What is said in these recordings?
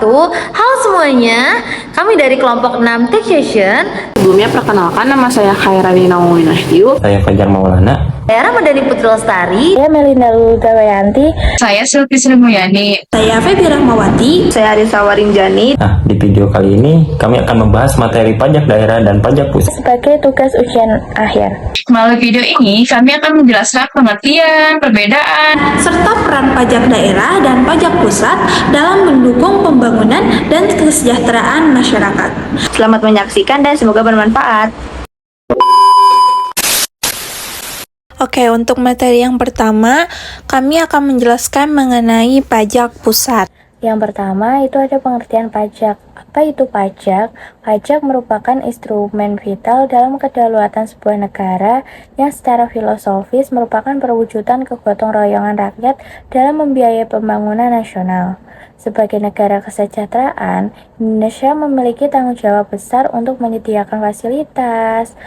wabarakatuh. Halo semuanya, kami dari kelompok 6 Tech Session. Sebelumnya perkenalkan, nama saya Khairani Naomi Nahyu. Saya Fajar Maulana. Saya Ramadhani Putri Lestari. Saya Melinda Lulgawayanti. Saya Silvi Sri Mulyani. Saya Febi Rahmawati. Saya Arisa Warinjani. Nah, di video kali ini kami akan membahas materi pajak daerah dan pajak pusat Sebagai tugas ujian akhir. Melalui video ini, kami akan menjelaskan pengertian, perbedaan, Serta peran pajak daerah dan pajak pusat dalam mendukung pembangunan dan kesejahteraan masyarakat. Selamat menyaksikan dan semoga bermanfaat. Oke, untuk materi yang pertama, kami akan menjelaskan mengenai pajak pusat. Yang pertama itu ada pengertian pajak. Apa itu pajak? Pajak merupakan instrumen vital dalam kedaulatan sebuah negara yang secara filosofis merupakan perwujudan kegotong royongan rakyat dalam membiayai pembangunan nasional. Sebagai negara kesejahteraan, Indonesia memiliki tanggung jawab besar untuk menyediakan fasilitas,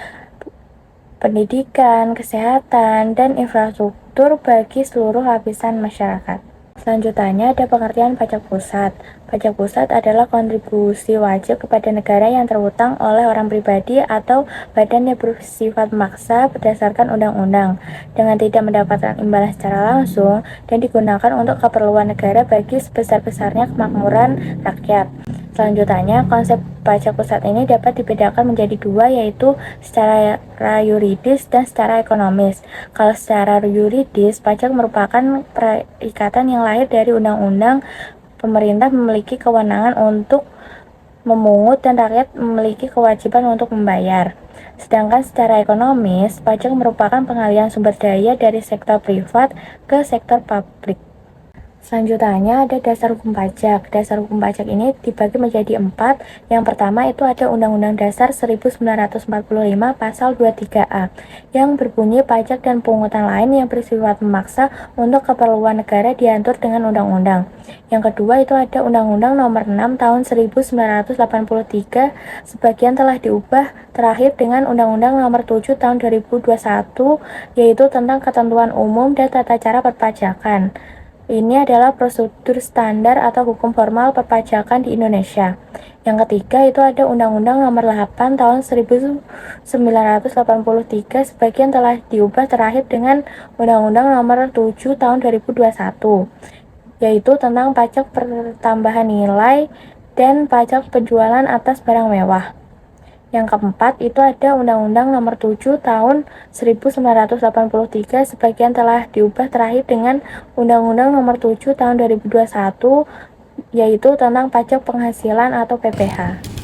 pendidikan, kesehatan, dan infrastruktur bagi seluruh lapisan masyarakat. Selanjutnya ada pengertian pajak pusat. Pajak pusat adalah kontribusi wajib kepada negara yang terhutang oleh orang pribadi atau badan yang bersifat maksa berdasarkan undang-undang dengan tidak mendapatkan imbalan secara langsung dan digunakan untuk keperluan negara bagi sebesar-besarnya kemakmuran rakyat. Selanjutnya, konsep pajak pusat ini dapat dibedakan menjadi dua, yaitu secara yuridis dan secara ekonomis. Kalau secara yuridis, pajak merupakan perikatan yang lahir dari undang-undang. Pemerintah memiliki kewenangan untuk memungut dan rakyat memiliki kewajiban untuk membayar. Sedangkan secara ekonomis, pajak merupakan pengalihan sumber daya dari sektor privat ke sektor publik. Selanjutnya ada dasar hukum pajak. Dasar hukum pajak ini dibagi menjadi 4. Yang pertama itu ada Undang-Undang Dasar 1945 Pasal 23A yang berbunyi pajak dan pungutan lain yang bersifat memaksa untuk keperluan negara diatur dengan undang-undang. Yang kedua itu ada Undang-Undang Nomor 6 Tahun 1983, sebagian telah diubah terakhir dengan Undang-Undang Nomor 7 Tahun 2021, yaitu tentang ketentuan umum dan tata cara perpajakan. Ini adalah prosedur standar atau hukum formal perpajakan di Indonesia. Yang ketiga itu ada Undang-Undang Nomor 8 Tahun 1983, sebagian telah diubah terakhir dengan Undang-Undang Nomor 7 Tahun 2021, yaitu tentang pajak pertambahan nilai dan pajak penjualan atas barang mewah. Yang keempat itu ada Undang-Undang Nomor 7 Tahun 1983, sebagian telah diubah terakhir dengan Undang-Undang Nomor 7 Tahun 2021, yaitu tentang pajak penghasilan atau PPh.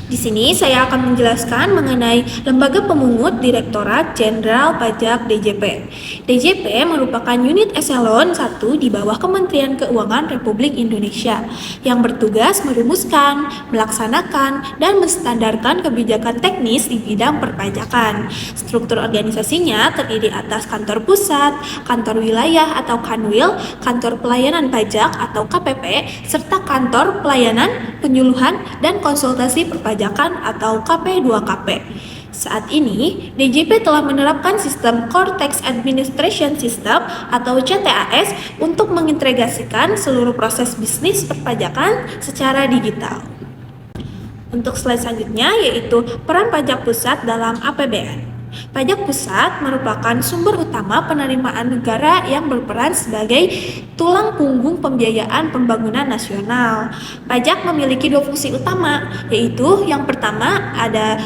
Di sini saya akan menjelaskan mengenai Lembaga Pemungut Direktorat Jenderal Pajak DJP. DJP merupakan unit eselon 1 di bawah Kementerian Keuangan Republik Indonesia yang bertugas merumuskan, melaksanakan, dan menstandarkan kebijakan teknis di bidang perpajakan. Struktur organisasinya terdiri atas kantor pusat, kantor wilayah atau kanwil, kantor pelayanan pajak atau KPP, serta kantor pelayanan, penyuluhan, dan konsultasi perpajakan atau KP2KP. Saat ini, DJP telah menerapkan sistem Core Tax Administration System atau CTAS untuk mengintegrasikan seluruh proses bisnis perpajakan secara digital. Untuk slide selanjutnya yaitu peran pajak pusat dalam APBN. Pajak pusat merupakan sumber utama penerimaan negara yang berperan sebagai tulang punggung pembiayaan pembangunan nasional. Pajak memiliki dua fungsi utama, yaitu yang pertama ada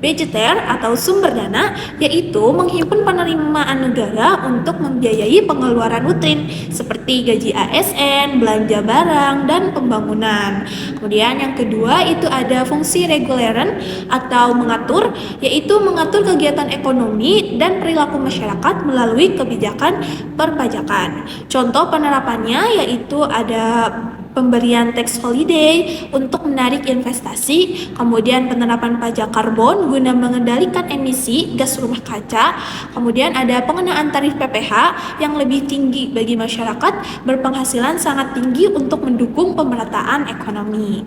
budgeter atau sumber dana, yaitu menghimpun penerimaan negara untuk membiayai pengeluaran rutin seperti gaji ASN, belanja barang, dan pembangunan. Kemudian yang kedua itu ada fungsi reguleran atau mengatur, yaitu mengatur kegiatan ekonomi dan perilaku masyarakat melalui kebijakan perpajakan. Contoh penerapannya yaitu ada pemberian tax holiday untuk menarik investasi, kemudian penerapan pajak karbon guna mengendalikan emisi gas rumah kaca, kemudian ada pengenaan tarif PPh yang lebih tinggi bagi masyarakat berpenghasilan sangat tinggi untuk mendukung pemerataan ekonomi.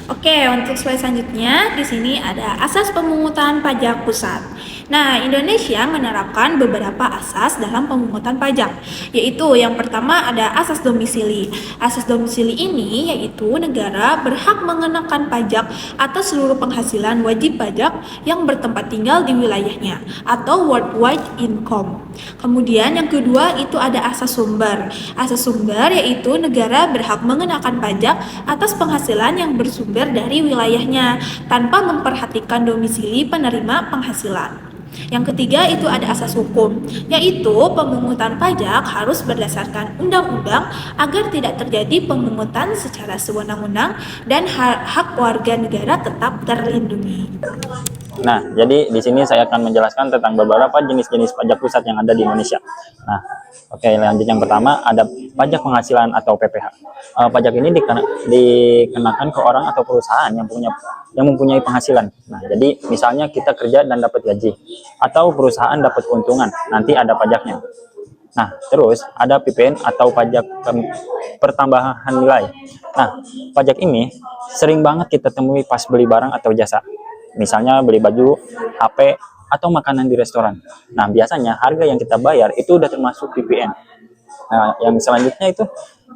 Oke, untuk slide selanjutnya di sini ada asas pemungutan pajak pusat. Nah, Indonesia menerapkan beberapa asas dalam pemungutan pajak, yaitu yang pertama ada asas domisili. Asas domisili ini yaitu negara berhak mengenakan pajak atas seluruh penghasilan wajib pajak yang bertempat tinggal di wilayahnya atau worldwide income. Kemudian yang kedua itu ada asas sumber. Asas sumber yaitu negara berhak mengenakan pajak atas penghasilan yang bersumber dari wilayahnya tanpa memperhatikan domisili penerima penghasilan. Yang ketiga itu ada asas hukum, yaitu pemungutan pajak harus berdasarkan undang-undang agar tidak terjadi pemungutan secara sewenang-wenang dan hak warga negara tetap terlindungi. Nah, jadi di sini saya akan menjelaskan tentang beberapa jenis-jenis pajak pusat yang ada di Indonesia. Nah, oke, lanjut yang pertama ada pajak penghasilan atau PPH. Pajak ini dikenakan ke orang atau perusahaan yang mempunyai penghasilan. Nah, jadi misalnya kita kerja dan dapat gaji, atau perusahaan dapat keuntungan, nanti ada pajaknya. Nah, terus ada PPN atau pajak pertambahan nilai. Nah, pajak ini sering banget kita temui pas beli barang atau jasa. Misalnya beli baju, HP, atau makanan di restoran. Nah, biasanya harga yang kita bayar itu udah termasuk PPN. Nah, yang selanjutnya itu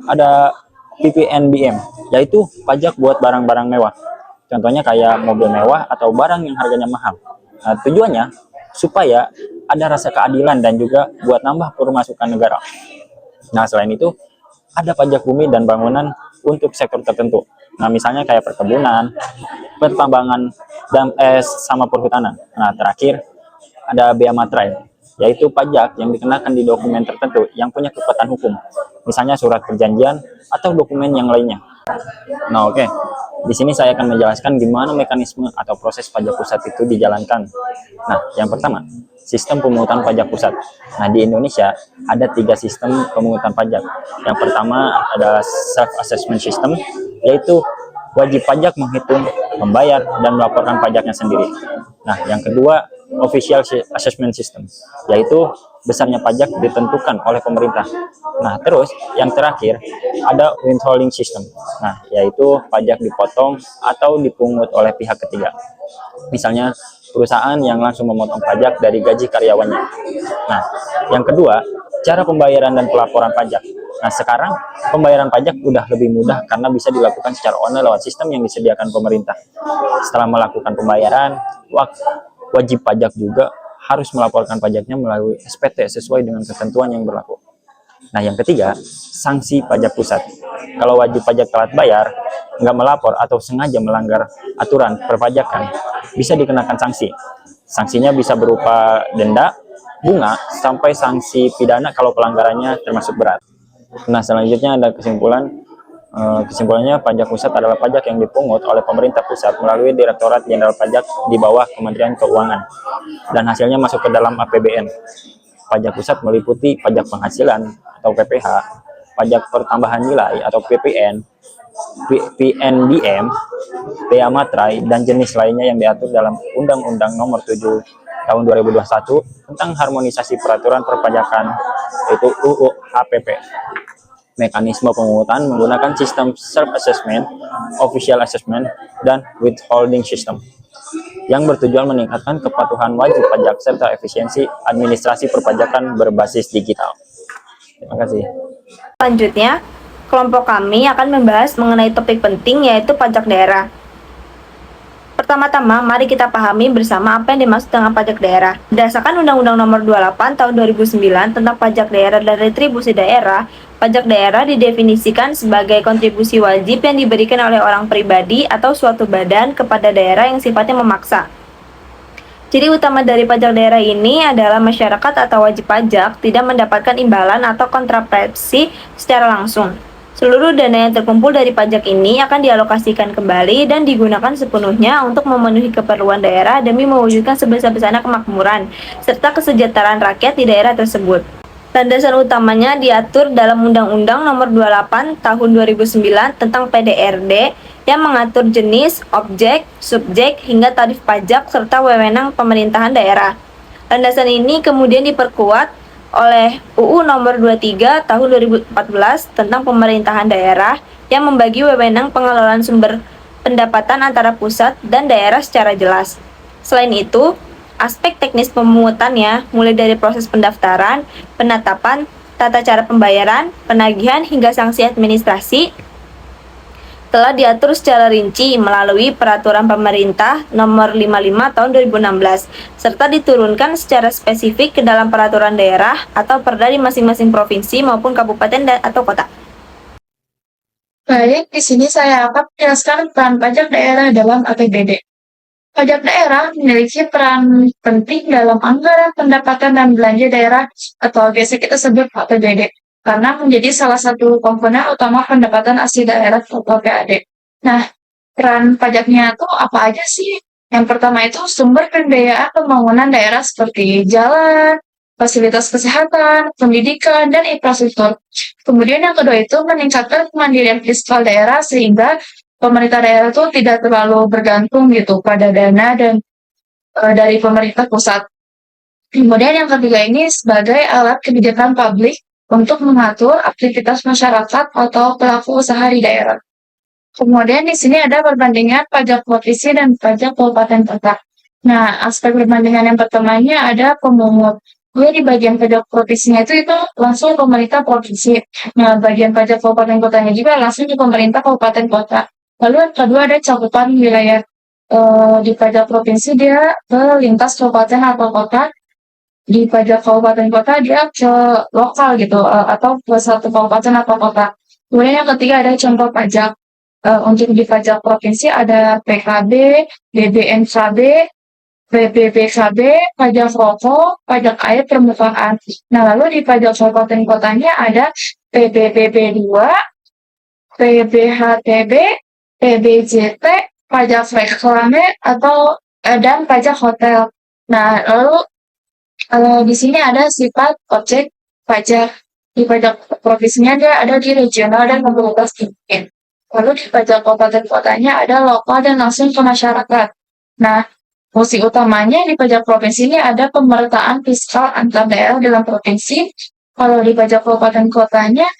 ada PPNBM, yaitu pajak buat barang-barang mewah. Contohnya kayak mobil mewah atau barang yang harganya mahal. Nah, tujuannya supaya ada rasa keadilan dan juga buat nambah pemasukan negara. Nah, selain itu ada pajak bumi dan bangunan untuk sektor tertentu. Nah, misalnya kayak perkebunan, pertambangan, dan sama perhutanan. Nah, terakhir ada bea materai, yaitu pajak yang dikenakan di dokumen tertentu yang punya kekuatan hukum. Misalnya surat perjanjian atau dokumen yang lainnya. Nah, oke. Di sini saya akan menjelaskan gimana mekanisme atau proses pajak pusat itu dijalankan. Nah, yang pertama, sistem pemungutan pajak pusat. Nah, di Indonesia ada 3 sistem pemungutan pajak. Yang pertama adalah self-assessment system, yaitu wajib pajak menghitung, membayar, dan melaporkan pajaknya sendiri. Nah, yang kedua, official assessment system, yaitu besarnya pajak ditentukan oleh pemerintah. Nah, terus yang terakhir ada withholding system. Nah, yaitu pajak dipotong atau dipungut oleh pihak ketiga. Misalnya perusahaan yang langsung memotong pajak dari gaji karyawannya. Nah, yang kedua, cara pembayaran dan pelaporan pajak. Nah, sekarang pembayaran pajak udah lebih mudah karena bisa dilakukan secara online lewat sistem yang disediakan pemerintah. Setelah melakukan pembayaran, wajib pajak juga harus melaporkan pajaknya melalui SPT sesuai dengan ketentuan yang berlaku. Nah, yang ketiga, sanksi pajak pusat. Kalau wajib pajak telat bayar, nggak melapor atau sengaja melanggar aturan perpajakan, bisa dikenakan sanksi. Sanksinya bisa berupa denda, bunga, sampai sanksi pidana kalau pelanggarannya termasuk berat. Nah, selanjutnya ada kesimpulannya pajak pusat adalah pajak yang dipungut oleh pemerintah pusat melalui Direktorat Jenderal Pajak di bawah Kementerian Keuangan dan hasilnya masuk ke dalam APBN. Pajak pusat meliputi pajak penghasilan atau PPH, pajak pertambahan nilai atau PPN, PNBM, bea materai, dan jenis lainnya yang diatur dalam Undang-Undang Nomor 7 Tahun 2021 tentang harmonisasi peraturan perpajakan, yaitu UU HPP. Mekanisme pemungutan menggunakan sistem self-assessment, official assessment, dan withholding system yang bertujuan meningkatkan kepatuhan wajib pajak serta efisiensi administrasi perpajakan berbasis digital. Terima kasih. Selanjutnya, kelompok kami akan membahas mengenai topik penting yaitu pajak daerah. Pertama-tama, mari kita pahami bersama apa yang dimaksud dengan pajak daerah. Berdasarkan Undang-Undang Nomor 28 Tahun 2009 tentang pajak daerah dan retribusi daerah, pajak daerah didefinisikan sebagai kontribusi wajib yang diberikan oleh orang pribadi atau suatu badan kepada daerah yang sifatnya memaksa. Ciri utama dari pajak daerah ini adalah masyarakat atau wajib pajak tidak mendapatkan imbalan atau kontraprensi secara langsung. Seluruh dana yang terkumpul dari pajak ini akan dialokasikan kembali dan digunakan sepenuhnya untuk memenuhi keperluan daerah demi mewujudkan sebesar-besarnya kemakmuran serta kesejahteraan rakyat di daerah tersebut. Landasan utamanya diatur dalam Undang-Undang Nomor 28 Tahun 2009 tentang PDRD yang mengatur jenis, objek, subjek, hingga tarif pajak serta wewenang pemerintahan daerah. Landasan ini kemudian diperkuat oleh UU Nomor 23 Tahun 2014 tentang pemerintahan daerah yang membagi wewenang pengelolaan sumber pendapatan antara pusat dan daerah secara jelas. Selain itu, aspek teknis pemungutannya, mulai dari proses pendaftaran, penetapan, tata cara pembayaran, penagihan, hingga sanksi administrasi, telah diatur secara rinci melalui Peraturan Pemerintah Nomor 55 Tahun 2016, serta diturunkan secara spesifik ke dalam peraturan daerah atau perda di masing-masing provinsi maupun kabupaten atau kota. Baik, di sini saya akan menjelaskan peran pajak daerah dalam APBD. Pajak daerah memiliki peran penting dalam anggaran pendapatan dan belanja daerah atau biasa kita sebut APBD, karena menjadi salah satu komponen utama pendapatan asli daerah atau PAD. Nah, peran pajaknya itu apa aja sih? Yang pertama itu sumber pembiayaan pembangunan daerah seperti jalan, fasilitas kesehatan, pendidikan, dan infrastruktur. Kemudian yang kedua itu meningkatkan kemandirian fiskal daerah sehingga pemerintah daerah itu tidak terlalu bergantung gitu pada dana dan dari pemerintah pusat. Kemudian yang ketiga ini sebagai alat kebijakan publik untuk mengatur aktivitas masyarakat atau pelaku usaha di daerah. Kemudian di sini ada perbandingan pajak provinsi dan pajak kabupaten kota. Nah, aspek perbandingan yang pertamanya ada pemungut. Jadi di bagian pajak provinsinya itu langsung pemerintah provinsi. Nah, bagian pajak kabupaten kotanya juga langsung di pemerintah kabupaten kota. Lalu yang kedua ada cakupan wilayah. Di pajak provinsi dia ke lintas kabupaten atau kota. Di pajak kabupaten kota dia ke lokal gitu atau ke satu kabupaten atau kota. Kemudian yang ketiga ada contoh pajak. Untuk di pajak provinsi ada PKB, BBNKB, BPPKB, pajak rokok, pajak air permukaan. Nah, lalu di pajak kabupaten kotanya ada PBBB 2, PBHTB, PBJT, pajak reklame atau dan pajak hotel. Nah, lalu di sini ada sifat objek pajak. Di pajak provinsinya ada di regional dan komunitas tinggi. Lalu di pajak kabupaten kotanya ada lokal dan langsung ke masyarakat. Nah, fungsi utamanya di pajak provinsi ini ada pemerataan fiskal antar daerah dalam provinsi. Kalau di pajak kabupaten kotanya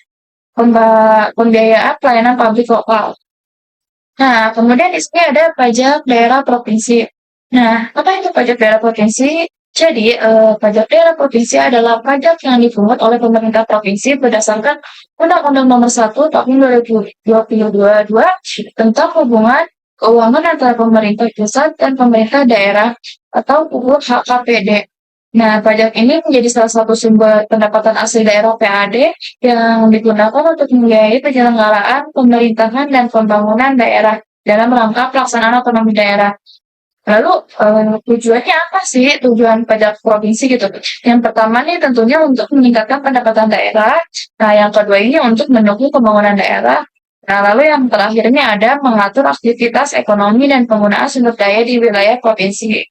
pembiayaan pelayanan publik lokal. Nah, kemudian di sini ada pajak daerah provinsi. Nah, apa itu pajak daerah provinsi? Jadi, pajak daerah provinsi adalah pajak yang dipungut oleh pemerintah provinsi berdasarkan Undang-Undang Nomor 1 Tahun 2022 tentang hubungan keuangan antara pemerintah pusat dan pemerintah daerah atau HKPD. Nah, pajak ini menjadi salah satu sumber pendapatan asli daerah PAD yang digunakan untuk membiayai penyelenggaraan pemerintahan dan pembangunan daerah dalam rangka pelaksanaan otonomi daerah. Lalu tujuannya apa sih tujuan pajak provinsi gitu? Yang pertama nih tentunya untuk meningkatkan pendapatan daerah. Nah, yang kedua ini untuk mendukung pembangunan daerah. Nah, lalu yang terakhir ini ada mengatur aktivitas ekonomi dan penggunaan sumber daya di wilayah provinsi.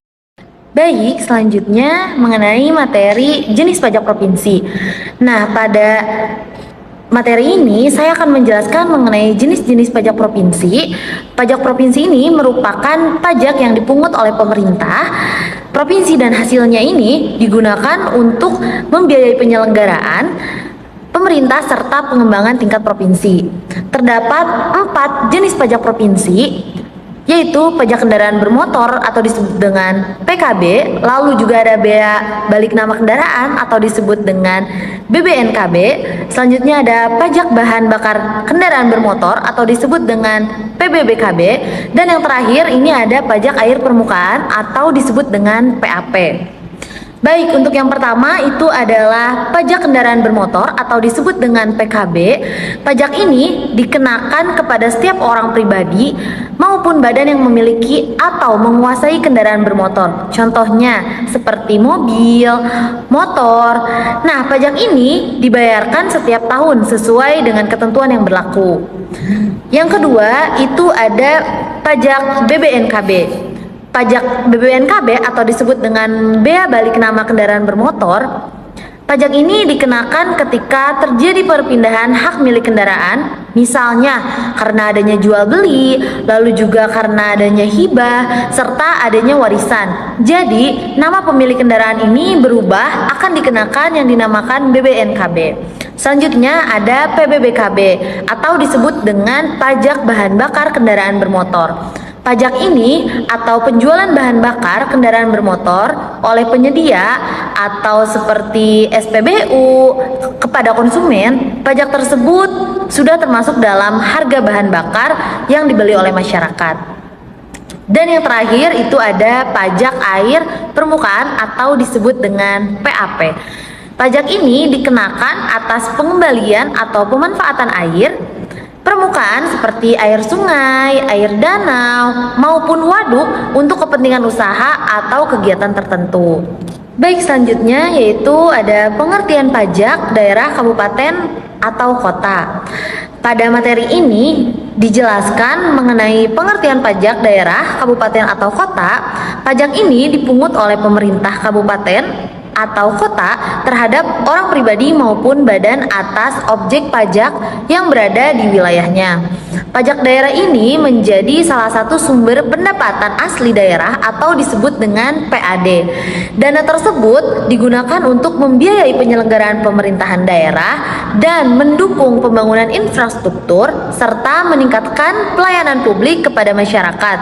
Baik, selanjutnya mengenai materi jenis pajak provinsi. Nah, pada materi ini saya akan menjelaskan mengenai jenis-jenis pajak provinsi. Pajak provinsi ini merupakan pajak yang dipungut oleh pemerintah provinsi dan hasilnya ini digunakan untuk membiayai penyelenggaraan pemerintah serta pengembangan tingkat provinsi. Terdapat 4 jenis pajak provinsi, yaitu pajak kendaraan bermotor atau disebut dengan PKB, lalu juga ada bea balik nama kendaraan atau disebut dengan BBNKB, selanjutnya ada pajak bahan bakar kendaraan bermotor atau disebut dengan PBBKB, dan yang terakhir ini ada pajak air permukaan atau disebut dengan PAP. Baik, untuk yang pertama itu adalah pajak kendaraan bermotor atau disebut dengan PKB. Pajak ini dikenakan kepada setiap orang pribadi maupun badan yang memiliki atau menguasai kendaraan bermotor. Contohnya seperti mobil, motor. Nah, pajak ini dibayarkan setiap tahun sesuai dengan ketentuan yang berlaku. Yang kedua itu ada pajak BBNKB. Pajak BBNKB atau disebut dengan bea balik nama kendaraan bermotor. Pajak ini dikenakan ketika terjadi perpindahan hak milik kendaraan, misalnya karena adanya jual beli, lalu juga karena adanya hibah, serta adanya warisan. Jadi, nama pemilik kendaraan ini berubah akan dikenakan yang dinamakan BBNKB. Selanjutnya ada PBBKB atau disebut dengan pajak bahan bakar kendaraan bermotor. Pajak ini atau penjualan bahan bakar kendaraan bermotor oleh penyedia atau seperti SPBU kepada konsumen, pajak tersebut sudah termasuk dalam harga bahan bakar yang dibeli oleh masyarakat. Dan yang terakhir itu ada pajak air permukaan atau disebut dengan PAP. Pajak ini dikenakan atas pengembalian atau pemanfaatan air permukaan seperti air sungai, air danau, maupun waduk untuk kepentingan usaha atau kegiatan tertentu. Baik, selanjutnya yaitu ada pengertian pajak daerah, kabupaten, atau kota. Pada materi ini dijelaskan mengenai pengertian pajak daerah, kabupaten, atau kota. Pajak ini dipungut oleh pemerintah kabupaten atau kota terhadap orang pribadi maupun badan atas objek pajak yang berada di wilayahnya. Pajak daerah ini menjadi salah satu sumber pendapatan asli daerah atau disebut dengan PAD. Dana tersebut digunakan untuk membiayai penyelenggaraan pemerintahan daerah dan mendukung pembangunan infrastruktur serta meningkatkan pelayanan publik kepada masyarakat.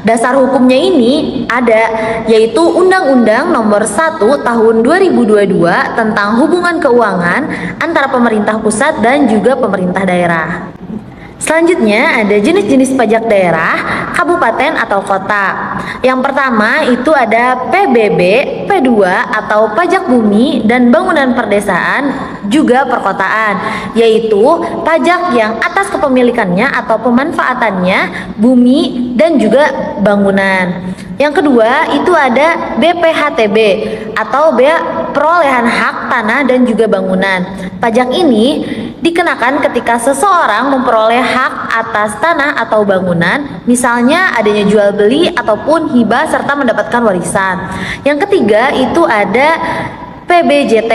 Dasar hukumnya ini ada, yaitu Undang-Undang Nomor 1 Tahun 2022 tentang hubungan keuangan antara pemerintah pusat dan juga pemerintah daerah. Selanjutnya ada jenis-jenis pajak daerah, kabupaten atau kota. Yang pertama itu ada PBB, P2 atau pajak bumi dan bangunan perdesaan juga perkotaan, yaitu pajak yang atas kepemilikannya atau pemanfaatannya bumi dan juga bangunan. Yang kedua itu ada BPHTB atau bea perolehan hak tanah dan juga bangunan. Pajak ini dikenakan ketika seseorang memperoleh hak atas tanah atau bangunan, misalnya adanya jual beli ataupun hibah serta mendapatkan warisan. Yang ketiga itu ada PBJT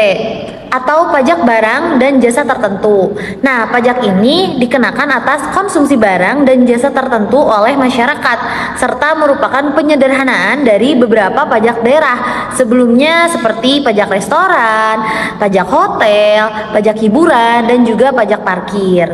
atau pajak barang dan jasa tertentu. Nah, pajak ini dikenakan atas konsumsi barang dan jasa tertentu oleh masyarakat serta merupakan penyederhanaan dari beberapa pajak daerah sebelumnya seperti pajak restoran, pajak hotel, pajak hiburan, dan juga pajak parkir.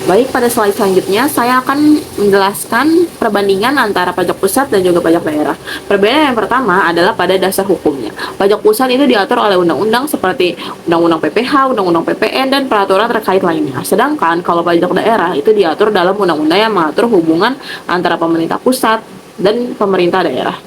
Baik, pada slide selanjutnya saya akan menjelaskan perbandingan antara pajak pusat dan juga pajak daerah. Perbedaan yang pertama adalah pada dasar hukumnya. Pajak pusat itu diatur oleh undang-undang seperti Undang-Undang PPH, Undang-Undang PPN, dan peraturan terkait lainnya. Sedangkan kalau pajak daerah itu diatur dalam undang-undang yang mengatur hubungan antara pemerintah pusat dan pemerintah daerah.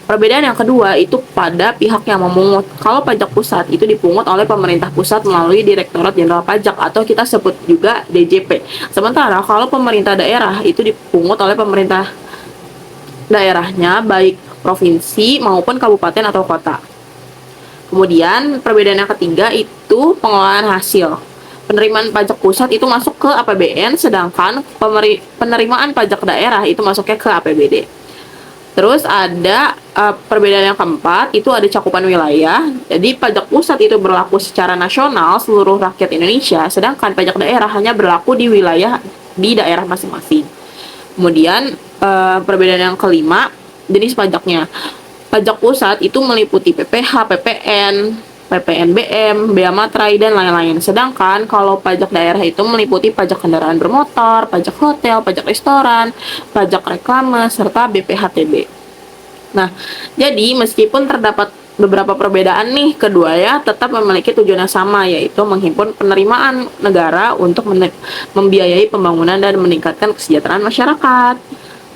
Perbedaan yang kedua itu pada pihak yang memungut. Kalau pajak pusat itu dipungut oleh pemerintah pusat melalui Direktorat Jenderal Pajak atau kita sebut juga DJP. Sementara kalau pemerintah daerah itu dipungut oleh pemerintah daerahnya baik provinsi maupun kabupaten atau kota. Kemudian perbedaan yang ketiga itu pengelolaan hasil. Penerimaan pajak pusat itu masuk ke APBN, sedangkan penerimaan pajak daerah itu masuknya ke APBD. Terus ada perbedaan yang keempat, itu ada cakupan wilayah. Jadi pajak pusat itu berlaku secara nasional seluruh rakyat Indonesia, sedangkan pajak daerah hanya berlaku di wilayah di daerah masing-masing. Kemudian perbedaan yang kelima, jenis pajaknya. Pajak pusat itu meliputi PPH, PPN, PPNBM, Bea Materai, dan lain-lain. Sedangkan kalau pajak daerah itu meliputi pajak kendaraan bermotor, pajak hotel, pajak restoran, pajak reklame, serta BPHTB. Nah, jadi meskipun terdapat beberapa perbedaan nih, keduanya tetap memiliki tujuan yang sama, yaitu menghimpun penerimaan negara untuk membiayai pembangunan dan meningkatkan kesejahteraan masyarakat.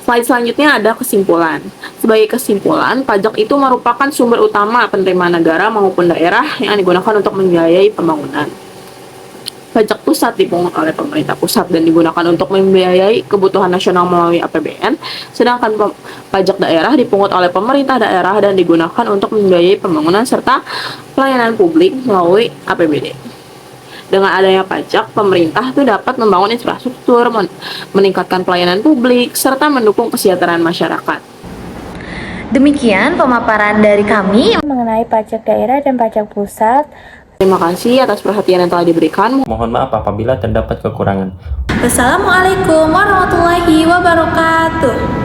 Slide selanjutnya ada kesimpulan. Sebagai kesimpulan, pajak itu merupakan sumber utama penerimaan negara maupun daerah yang digunakan untuk membiayai pembangunan. Pajak pusat dipungut oleh pemerintah pusat dan digunakan untuk membiayai kebutuhan nasional melalui APBN, sedangkan pajak daerah dipungut oleh pemerintah daerah dan digunakan untuk membiayai pembangunan serta pelayanan publik melalui APBD. Dengan adanya pajak, pemerintah itu dapat membangun infrastruktur, meningkatkan pelayanan publik, serta mendukung kesejahteraan masyarakat. Demikian pemaparan dari kami mengenai pajak daerah dan pajak pusat. Terima kasih atas perhatian yang telah diberikan. Mohon maaf apabila terdapat kekurangan. Wassalamualaikum warahmatullahi wabarakatuh.